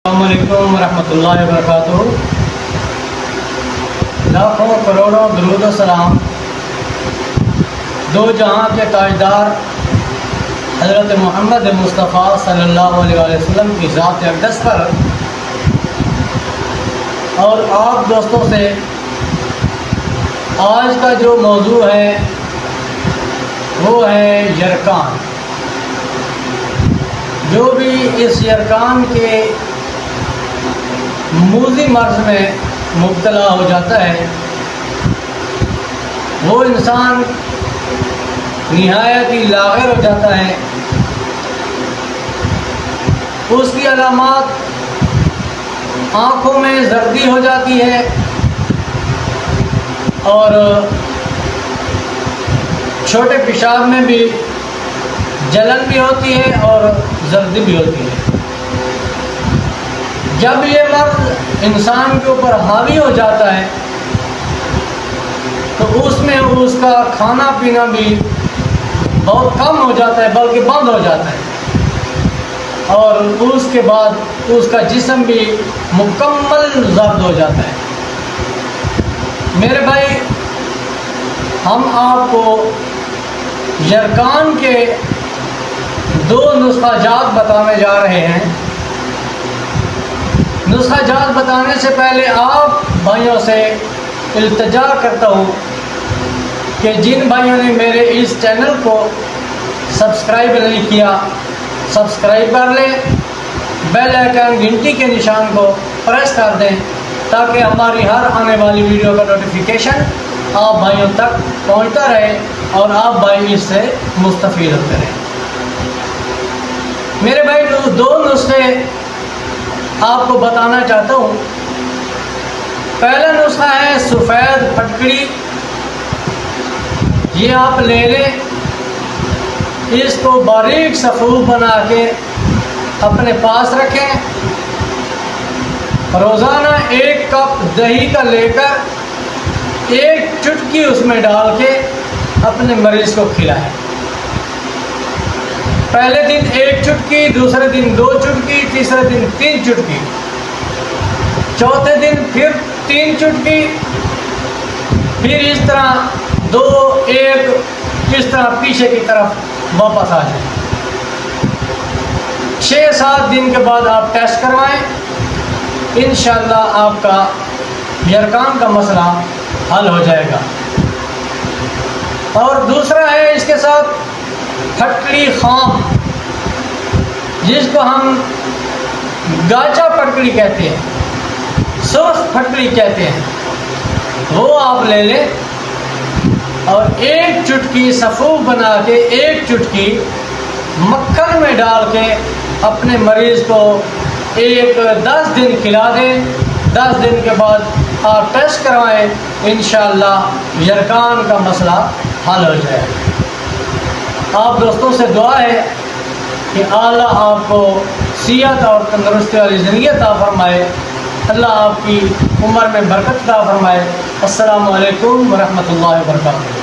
السلام علیکم ورحمۃ اللہ وبرکاتہ۔ لاکھوں کروڑوں درود و سلام دو جہاں کے تاجدار حضرت محمد مصطفیٰ صلی اللہ علیہ وسلم کی ذات اقدس پر اور آپ دوستوں سے آج کا جو موضوع ہے وہ ہے یرکان۔ جو بھی اس یرکان کے موذی مرض میں مبتلا ہو جاتا ہے وہ انسان نہایت ہی لاغر ہو جاتا ہے۔ اس کی علامات آنکھوں میں زردی ہو جاتی ہے اور چھوٹے پیشاب میں بھی جلن بھی ہوتی ہے اور زردی بھی ہوتی ہے۔ جب یہ مرض انسان کے اوپر حاوی ہو جاتا ہے تو اس میں اس کا کھانا پینا بھی بہت کم ہو جاتا ہے بلکہ بند ہو جاتا ہے اور اس کے بعد اس کا جسم بھی مکمل زرد ہو جاتا ہے۔ میرے بھائی، ہم آپ کو یرکان کے دو نسخہ جات بتانے جا رہے ہیں۔ نسخہ جات بتانے سے پہلے آپ بھائیوں سے التجا کرتا ہوں کہ جن بھائیوں نے میرے اس چینل کو سبسکرائب نہیں کیا سبسکرائب کر لیں، بیل آئیکن گھنٹی کے نشان کو پریس کر دیں تاکہ ہماری ہر آنے والی ویڈیو کا نوٹیفیکیشن آپ بھائیوں تک پہنچتا رہے اور آپ بھائی اس سے مستفید ہوتے رہیں۔ میرے بھائی، دو نسخے آپ کو بتانا چاہتا ہوں۔ پہلا نسخہ ہے سفید پھٹکڑی۔ یہ آپ لے لیں، اس کو باریک صفوف بنا کے اپنے پاس رکھیں، روزانہ 1 کپ دہی کا لے کر 1 چٹکی اس میں ڈال کے اپنے مریض کو کھلائیں۔ پہلے دن 1 چٹکی، دوسرے دن 2 چٹکی، تیسرے دن 3 چٹکی، چوتھے دن پھر 3 چٹکی، پھر اس طرح 2 1 اس طرح پیچھے کی طرف واپس آ جائیں۔ 6-7 دن کے بعد آپ ٹیسٹ کروائیں، انشاءاللہ آپ کا یرکان کا مسئلہ حل ہو جائے گا۔ اور دوسرا ہے اس کے ساتھ پھٹکڑی خام، جس کو ہم گاچا پھٹکڑی کہتے ہیں، سرخ پھٹکڑی کہتے ہیں، وہ آپ لے لیں اور 1 چٹکی صفوف بنا کے 1 چٹکی مکھن میں ڈال کے اپنے مریض کو 10 دن کھلا دیں۔ 10 دن کے بعد آپ ٹیسٹ کروائیں، انشاءاللہ یرکان کا مسئلہ حل ہو جائے گا۔ آپ دوستوں سے دعا ہے کہ اللہ آپ کو صحت اور تندرستی والی زندگی عطا فرمائے، اللہ آپ کی عمر میں برکت عطا فرمائے۔ السلام علیکم ورحمۃ اللہ وبرکاتہ۔